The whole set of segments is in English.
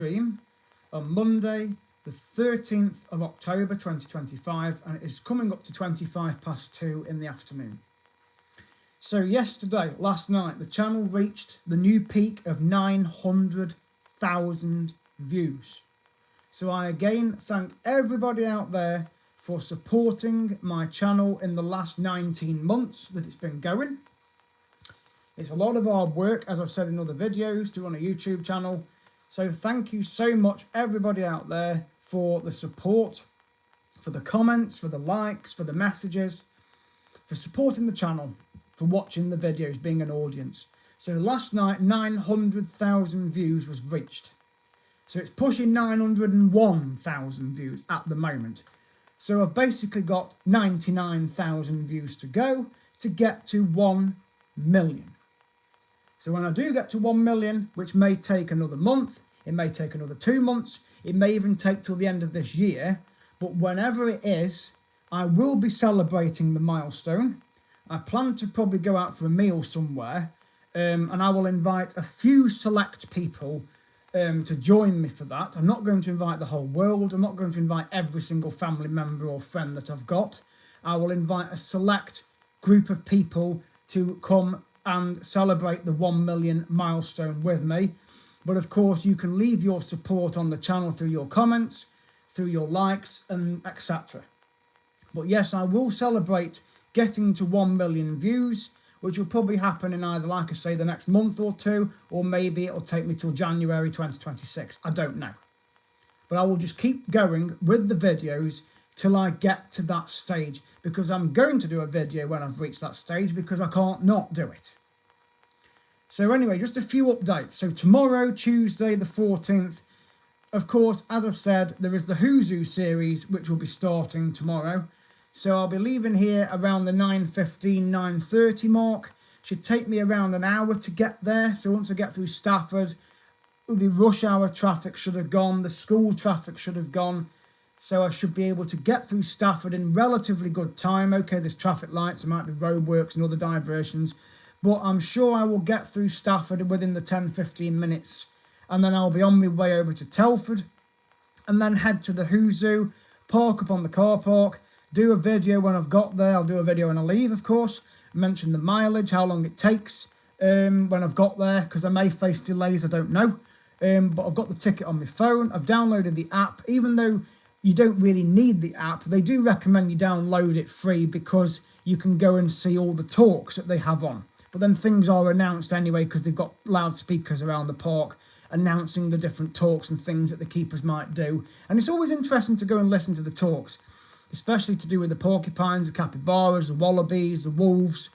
stream on Monday, the 13th of October 2025, and it is coming up to 2 in the afternoon. So last night, the channel reached the new peak of 900,000 views. So I again thank everybody out there for supporting my channel in the last 19 months that it's been going. It's a lot of hard work, as I've said in other videos, to run a YouTube channel. So thank you so much, everybody out there, for the support, for the comments, for the likes, for the messages, for supporting the channel, for watching the videos, being an audience. So last night, 900,000 views was reached. So it's pushing 901,000 views at the moment. So I've basically got 99,000 views to go to get to 1 million. So when I do get to 1 million, which may take another month, it may take another 2 months, it may even take till the end of this year, but whenever it is, I will be celebrating the milestone. I plan to probably go out for a meal somewhere, and I will invite a few select people to join me for that. I'm not going to invite the whole world. I'm not going to invite every single family member or friend that I've got. I will invite a select group of people to come and celebrate the 1 million milestone with me. But of course, you can leave your support on the channel through your comments, through your likes, and etc. But yes, I will celebrate getting to 1 million views, which will probably happen in either, like I say, the next month or two, or maybe it'll take me till January 2026. I don't know. But I will just keep going with the videos till I get to that stage, because I'm going to do a video when I've reached that stage, because I can't not do it. So anyway, just a few updates. So tomorrow, Tuesday the 14th, of course, as I've said, there is the Who's Who series, which will be starting tomorrow. So I'll be leaving here around the 9:15, 9:30 mark. Should take me around an hour to get there. So once I get through Stafford, the rush hour traffic should have gone, the school traffic should have gone. So I should be able to get through Stafford in relatively good time. Okay, there's traffic lights, there might be roadworks and other diversions, but I'm sure I will get through Stafford within the 10-15 minutes. And then I'll be on my way over to Telford, and then head to the Who's Who, park up on the car park, do a video when I've got there. I'll do a video when I leave, of course. Mention the mileage, how long it takes when I've got there, because I may face delays, I don't know. But I've got the ticket on my phone. I've downloaded the app. Even though you don't really need the app, they do recommend you download it free, because you can go and see all the talks that they have on. But then things are announced anyway, because they've got loudspeakers around the park announcing the different talks and things that the keepers might do. And it's always interesting to go and listen to the talks, especially to do with the porcupines, the capybaras, the wallabies, the wolves,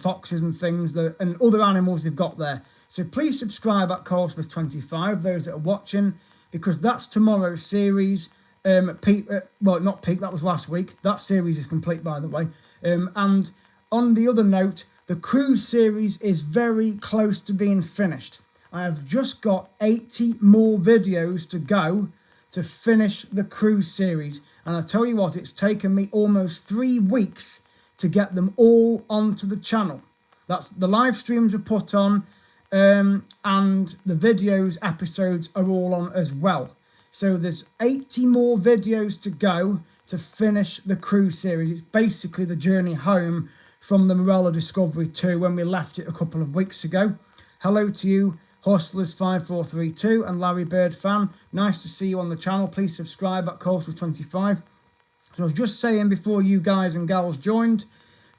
foxes and things, and other animals they've got there. So please subscribe at Carlsmith25, those that are watching, because that's tomorrow's series. Well, not peak, that was last week. That series is complete, by the way. And on the other note, the cruise series is very close to being finished. I have just got 80 more videos to go to finish the cruise series. And I tell you what, it's taken me almost 3 weeks to get them all onto the channel. That's the live streams are put on, and the videos, episodes are all on as well. So there's 80 more videos to go to finish the cruise series. It's basically the journey home from the Morella Discovery 2 when we left it a couple of weeks ago. Hello to you, Hustlers5432 and Larry Bird fan. Nice to see you on the channel. Please subscribe at Carlsmith25. So I was just saying before you guys and gals joined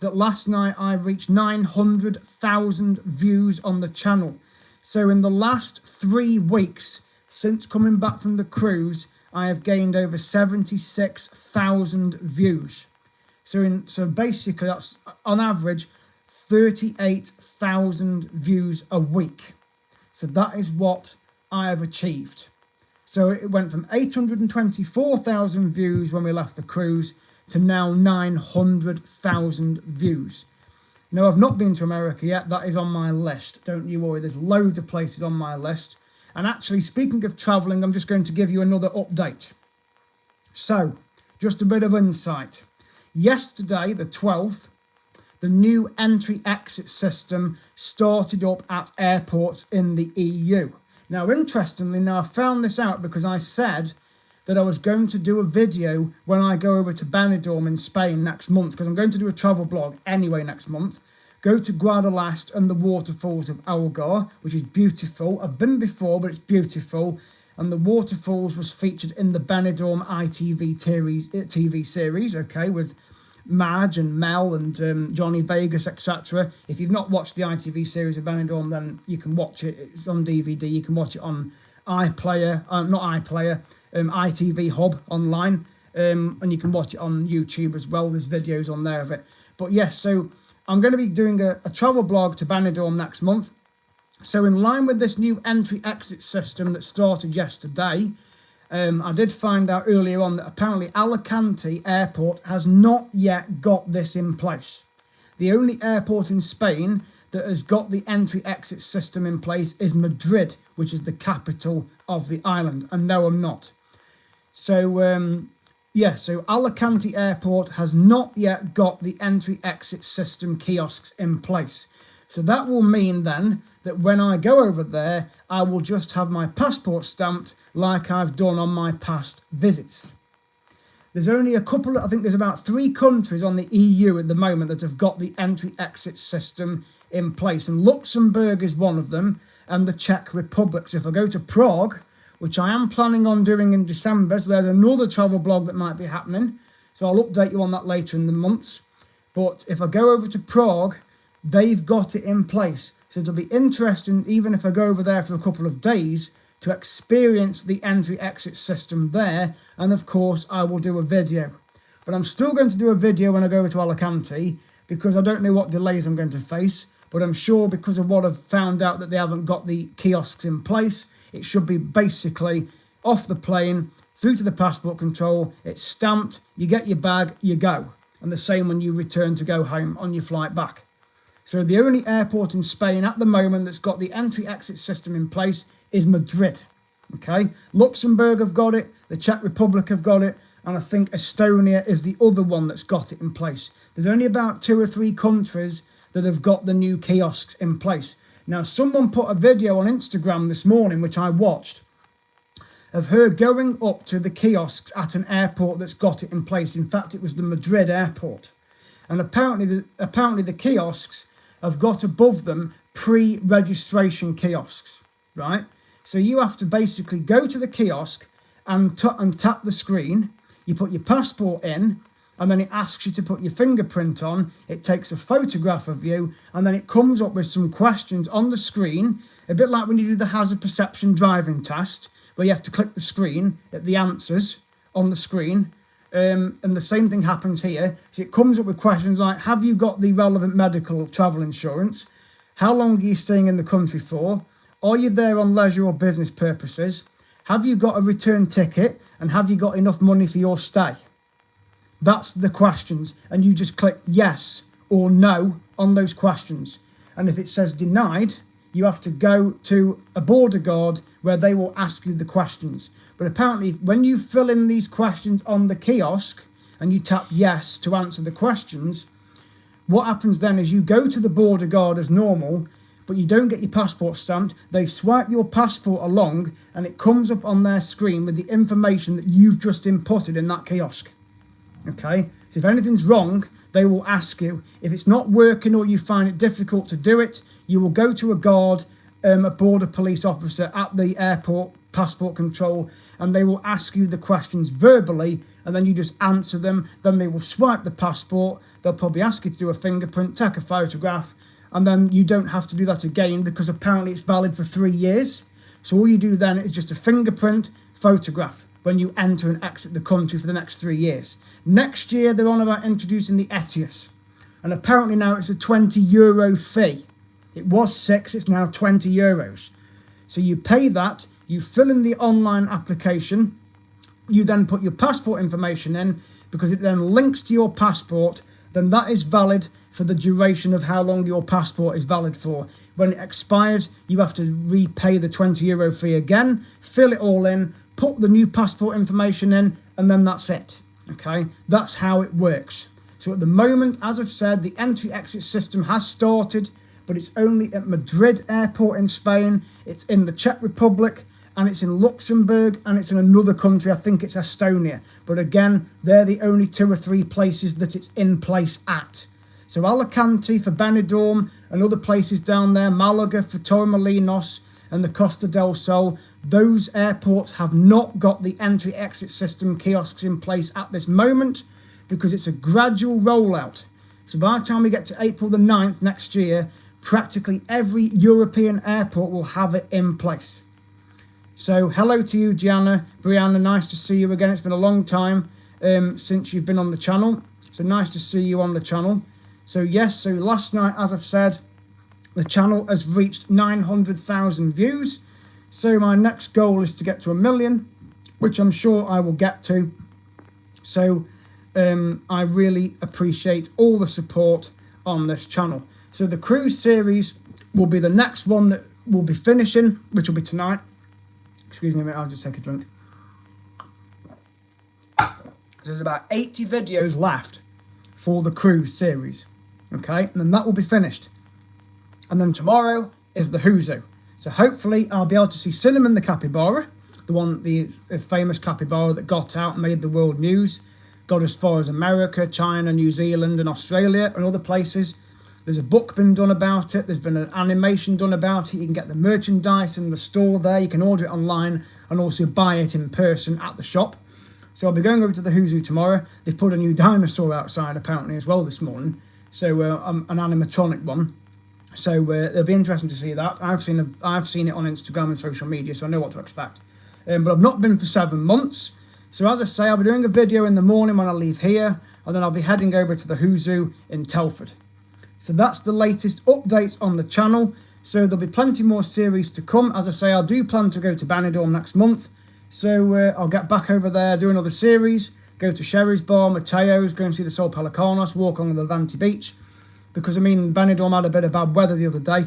that last night I reached 900,000 views on the channel. So in the last 3 weeks since coming back from the cruise, I have gained over 76,000 views. So basically that's on average 38,000 views a week. So that is what I have achieved. So it went from 824,000 views when we left the cruise to now 900,000 views. Now, I've not been to America yet. That is on my list. Don't you worry. There's loads of places on my list. And actually, speaking of travelling, I'm just going to give you another update. So, just a bit of insight. Yesterday, the 12th, the new entry-exit system started up at airports in the EU. Now, interestingly, I found this out because I said that I was going to do a video when I go over to Benidorm in Spain next month, because I'm going to do a travel blog anyway next month. Go to Guadalest and the waterfalls of Algar, which is beautiful. I've been before, but it's beautiful. And the waterfalls was featured in the Benidorm ITV TV series, okay, with Madge and Mel and Johnny Vegas, etc. If you've not watched the ITV series of Benidorm, then you can watch it. It's on DVD. You can watch it on iPlayer, ITV Hub online, and you can watch it on YouTube as well. There's videos on there of it. But yes, so I'm going to be doing a travel blog to Benidorm next month. So in line with this new entry-exit system that started yesterday, I did find out earlier on that apparently Alicante Airport has not yet got this in place. The only airport in Spain that has got the entry-exit system in place is Madrid, which is the capital of the island. And no, I'm not. So, so Alicante Airport has not yet got the entry-exit system kiosks in place. So that will mean then that when I go over there, I will just have my passport stamped like I've done on my past visits. There's only a couple, I think there's about 3 countries on the EU at the moment that have got the entry-exit system in place. And Luxembourg is one of them, and the Czech Republic. So if I go to Prague, which I am planning on doing in December, so there's another travel blog that might be happening. So I'll update you on that later in the months. But if I go over to Prague, they've got it in place. So it'll be interesting, even if I go over there for a couple of days, to experience the entry-exit system there. And of course, I will do a video. But I'm still going to do a video when I go over to Alicante, because I don't know what delays I'm going to face. But I'm sure because of what I've found out that they haven't got the kiosks in place, it should be basically off the plane, through to the passport control, it's stamped, you get your bag, you go. And the same when you return to go home on your flight back. So the only airport in Spain at the moment that's got the entry-exit system in place is Madrid. Okay, Luxembourg have got it, the Czech Republic have got it, and I think Estonia is the other one that's got it in place. There's only about 2 or 3 countries that have got the new kiosks in place. Now, someone put a video on Instagram this morning, which I watched, of her going up to the kiosks at an airport that's got it in place. In fact, it was the Madrid airport. And apparently the kiosks have got above them pre-registration kiosks, right? So you have to basically go to the kiosk and tap the screen. You put your passport in, and then it asks you to put your fingerprint on. It takes a photograph of you, and then it comes up with some questions on the screen, a bit like when you do the hazard perception driving test, where you have to click the screen at the answers on the screen. And the same thing happens here. So it comes up with questions like, have you got the relevant medical travel insurance? How long are you staying in the country for? Are you there on leisure or business purposes? Have you got a return ticket? And have you got enough money for your stay? That's the questions. And you just click yes or no on those questions. And if it says denied, you have to go to a border guard where they will ask you the questions. But apparently, when you fill in these questions on the kiosk and you tap yes to answer the questions, what happens then is you go to the border guard as normal, but you don't get your passport stamped. They swipe your passport along, and it comes up on their screen with the information that you've just inputted in that kiosk. Okay, so if anything's wrong, they will ask you. If it's not working or you find it difficult to do it, you will go to a guard, a border police officer at the airport passport control, and they will ask you the questions verbally, and then you just answer them. Then they will swipe the passport. They'll probably ask you to do a fingerprint, take a photograph, and then you don't have to do that again, because apparently it's valid for 3 years. So all you do then is just a fingerprint, photograph, when you enter and exit the country for the next 3 years. Next year, they're on about introducing the ETIAS. And apparently now it's a €20 fee. It was 6, it's now €20. So you pay that, you fill in the online application, you then put your passport information in, because it then links to your passport, then that is valid for the duration of how long your passport is valid for. When it expires, you have to repay the €20 fee again, fill it all in, put the new passport information in, and then that's it. Okay, that's how it works. So at the moment, as I've said, the entry-exit system has started, but it's only at Madrid Airport in Spain, it's in the Czech Republic, and it's in Luxembourg, and it's in another country, I think it's Estonia. But again, they're the only 2 or 3 places that it's in place at. So Alicante for Benidorm and other places down there, Malaga for Torremolinos and the Costa del Sol, those airports have not got the entry-exit system kiosks in place at this moment because it's a gradual rollout. So by the time we get to April the 9th next year, practically every European airport will have it in place. So hello to you, Gianna, Brianna, nice to see you again. It's been a long time since you've been on the channel. So nice to see you on the channel. So yes, so last night, as I've said, the channel has reached 900,000 views. So my next goal is to get to 1 million, which I'm sure I will get to. So I really appreciate all the support on this channel. So the cruise series will be the next one that we'll be finishing, which will be tonight. Excuse me a minute, I'll just take a drink. So there's about 80 videos left for the cruise series. Okay, and then that will be finished. And then tomorrow is the Who's Who. So hopefully I'll be able to see Cinnamon the capybara, the famous capybara that got out and made the world news, got as far as America, China, New Zealand and Australia and other places. There's a book been done about it. There's been an animation done about it. You can get the merchandise in the store there. You can order it online and also buy it in person at the shop. So I'll be going over to the Who's Who tomorrow. They've put a new dinosaur outside apparently as well this morning. So an animatronic one. So it'll be interesting to see that. I've seen it on Instagram and social media, so I know what to expect. But I've not been for 7 months. So as I say, I'll be doing a video in the morning when I leave here, and then I'll be heading over to the Who's Who in Telford. So that's the latest updates on the channel. So there'll be plenty more series to come. As I say, I do plan to go to Benidorm next month. So I'll get back over there, do another series, go to Sherry's Bar, Mateo's, go and see the Sol Pelicanos, walk on the Levante beach. Because, I mean, Benidorm had a bit of bad weather the other day.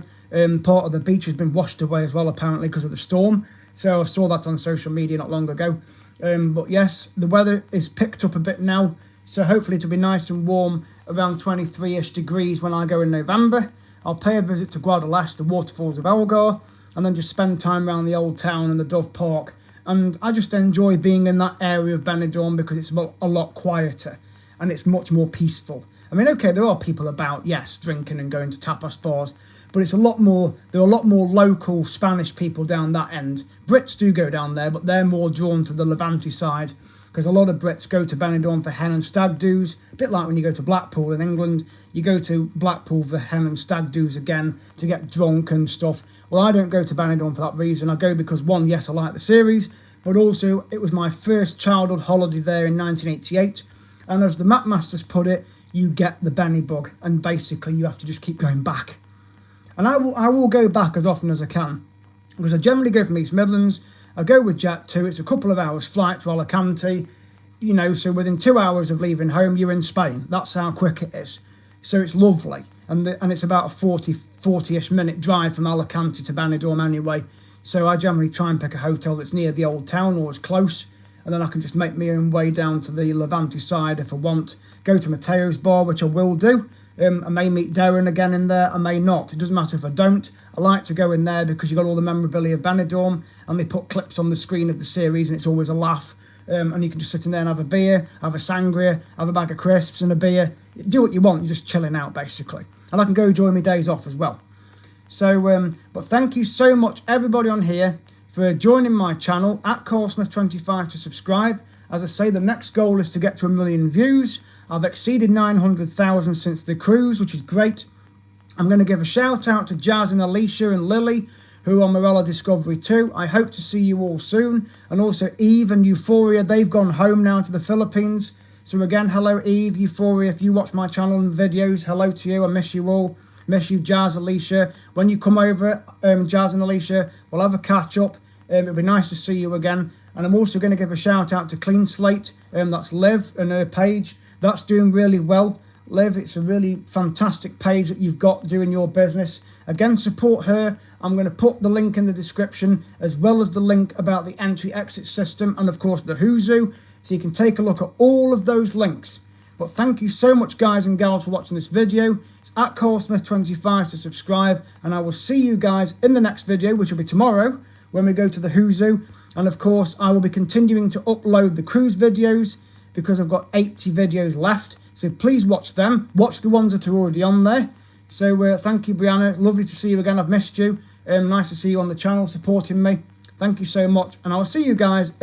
Part of the beach has been washed away as well, apparently, because of the storm. So I saw that on social media not long ago. But yes, the weather is picked up a bit now. So hopefully it'll be nice and warm, around 23-ish degrees when I go in November. I'll pay a visit to Guadalest, the waterfalls of Algar, and then just spend time around the old town and the Dove Park. And I just enjoy being in that area of Benidorm because it's a lot quieter and it's much more peaceful. I mean, okay, there are people about, yes, drinking and going to tapas bars, but it's a lot more, there are a lot more local Spanish people down that end. Brits do go down there, but they're more drawn to the Levante side, because a lot of Brits go to Benidorm for hen and stag do's, a bit like when you go to Blackpool in England. You go to Blackpool for hen and stag do's again to get drunk and stuff. Well, I don't go to Benidorm for that reason. I go because, one, yes, I like the series, but also it was my first childhood holiday there in 1988, and as the Map Masters put it, you get the Benny bug, and basically you have to just keep going back. And I will go back as often as I can, because I generally go from East Midlands. I go with Jet2, it's a couple of hours flight to Alicante, you know, so within 2 hours of leaving home, you're in Spain. That's how quick it is. So it's lovely, and it's about a 40-ish minute drive from Alicante to Benidorm anyway. So I generally try and pick a hotel that's near the old town or as close, and then I can just make my own way down to the Levante side if I want. Go to Mateo's Bar, which I will do. I may meet Darren again in there, I may not. It doesn't matter if I don't. I like to go in there because you've got all the memorabilia of Benidorm, and they put clips on the screen of the series, and it's always a laugh. And you can just sit in there and have a beer, have a sangria, have a bag of crisps and a beer. Do what you want, you're just chilling out, basically. And I can go enjoy my days off as well. So, but thank you so much, everybody on here, for joining my channel, at CarlSmith25 to subscribe. As I say, the next goal is to get to 1 million views. I've exceeded 900,000 since the cruise, which is great. I'm going to give a shout out to Jazz and Alicia and Lily, who are on Morella Discovery 2. I hope to see you all soon. And also Eve and Euphoria, they've gone home now to the Philippines. So again, hello Eve, Euphoria, if you watch my channel and videos, hello to you, I miss you all. Miss you, Jazz, Alicia. When you come over, Jazz and Alicia, we'll have a catch up. It'll be nice to see you again. And I'm also going to give a shout out to Clean Slate. That's Liv and her page. That's doing really well. Liv, it's a really fantastic page that you've got doing your business. Again, support her. I'm going to put the link in the description, as well as the link about the entry-exit system and, of course, the Who's Who. So you can take a look at all of those links. But thank you so much, guys and gals, for watching this video. It's at CoreSmith25 to subscribe, and I will see you guys in the next video, which will be tomorrow when we go to the Who Zoo. And of course, I will be continuing to upload the cruise videos because I've got 80 videos left. So please watch them. Watch the ones that are already on there. So thank you, Brianna. Lovely to see you again. I've missed you. Nice to see you on the channel supporting me. Thank you so much, and I'll see you guys in the